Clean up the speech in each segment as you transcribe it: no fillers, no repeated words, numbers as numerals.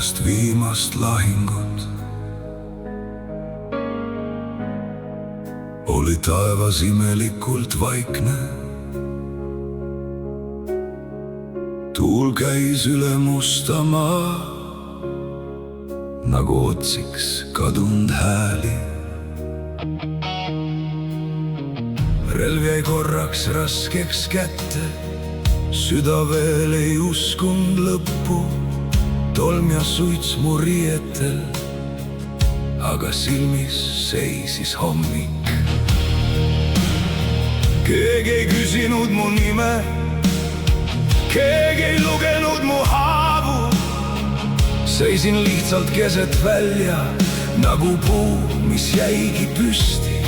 pärast viimast lahingut oli taevas imelikult vaikne. Tuul käis üle musta maa, nagu otsiks kadunud hääli. Relv jäi korraks raskeks kätte, süda veel ei uskund lõppu. Tolm ja suits mu riietel, aga silmis seisis hommik. Keegi ei küsinud mu nime, keegi ei lugenud mu haavu. Seisin lihtsalt keset välja, nagu puu, mis jäigi püsti.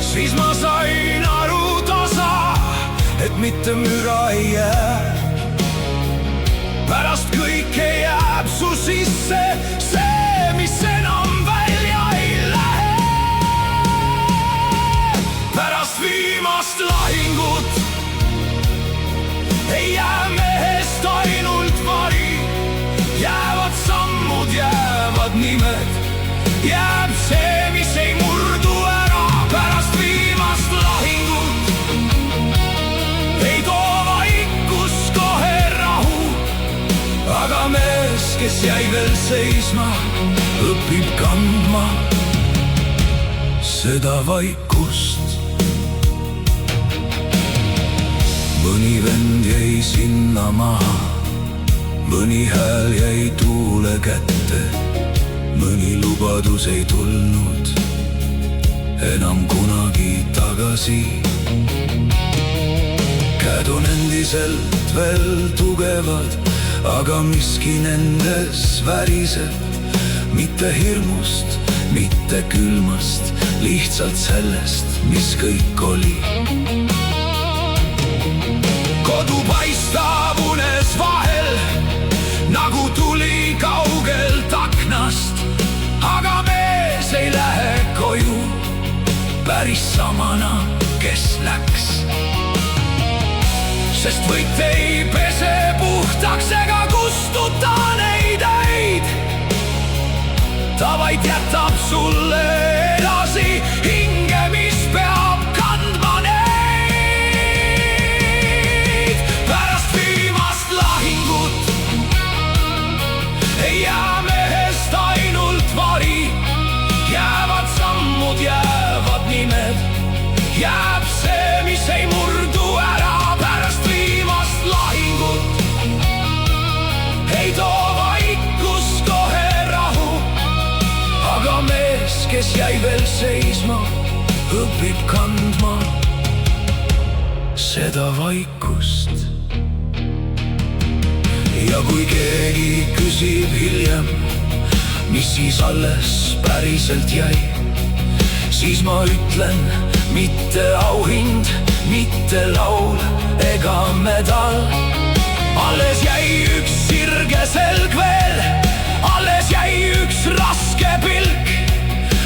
Siis ma sain aru tasa, et mitte müra ei jää. Pärast kõike jääb su sisse see, mis enam välja ei lähe. Pärast viimast lahingut ei jää mehest ainult vari. Jäävad sammud, jäävad nimed, jääb see, mis ei murdu ära. Pärast viimast lahingut ei too vaikus kohe rahu. Aga mees, kes jäi veel seisma, õpib kandma seda vaikust. Mõni vend jäi sinna maha, mõni hääl jäi tuule kätte, mõni lubadus ei tulnud enam kunagi tagasi. Käed on endiselt veel tugevad, aga miski nendes väriseb. Mitte hirmust, mitte külmast, lihtsalt sellest, mis kõik oli. Kodu paistab unes vahel, nagu tuli kaugelt aknast. Aga mees ei lähe koju päris samana, kes läks. Sest võit ei pese puhtaks ega kustuta neid öid. Ta vaid jätab sulle edasi hinge, mis peab kandma neid. Pärast viimast lahingut ei jää mehest ainult vari. Jäävad sammud, jäävad nimed, jääb see, mis ei murdu ära. Pärast viimast lahingut ei too vaikus kohe rahu. Aga mees, kes jäi veel seisma, õpib kandma seda vaikust. Ja kui keegi küsib hiljem, mis siis alles päriselt jäi, siis ma ütlen, mitte auhind, mitte laul ega medal. Alles jäi üks sirge selg veel, alles jäi üks raske pilk.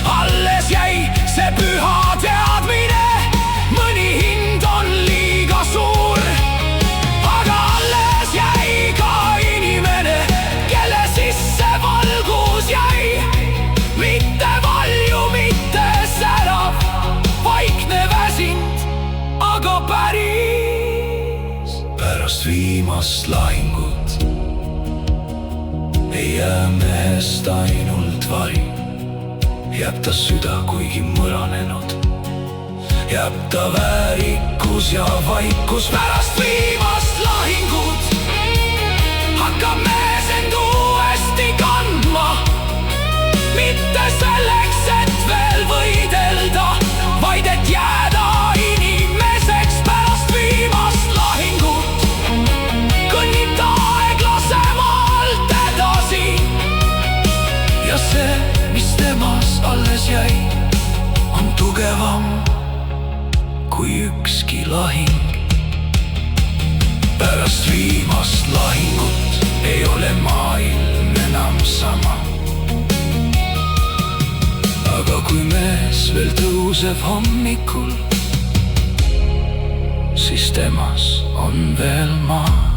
Alles jäi see püha teadmine, mõni hind on liiga suur. Aga alles jäi ka inimene, kelle sisse valgus jäi. Mitte valju, mitte särav, vaikne väsind, aga päris. Pärast viimast lahingut ei jää mehest ainult vari. Jääb ta süda kuigi mõranenud, jääb ta väärikus ja vaikus. Pärast viimast lahingut hakkab mees end uuesti kandma. Mitte selleks, et veel võidelda, vaid et jääda inimeseks. Pärast viimast lahingut kõnnib ta aeglasemalt edasi. Ja see, mis temas alles jäi, on tugevam kui ükski lahing. Pärast viimast lahingut ei ole maailm enam sama. Aga kui mees veel tõuseb hommikul, siis temas on veel maa.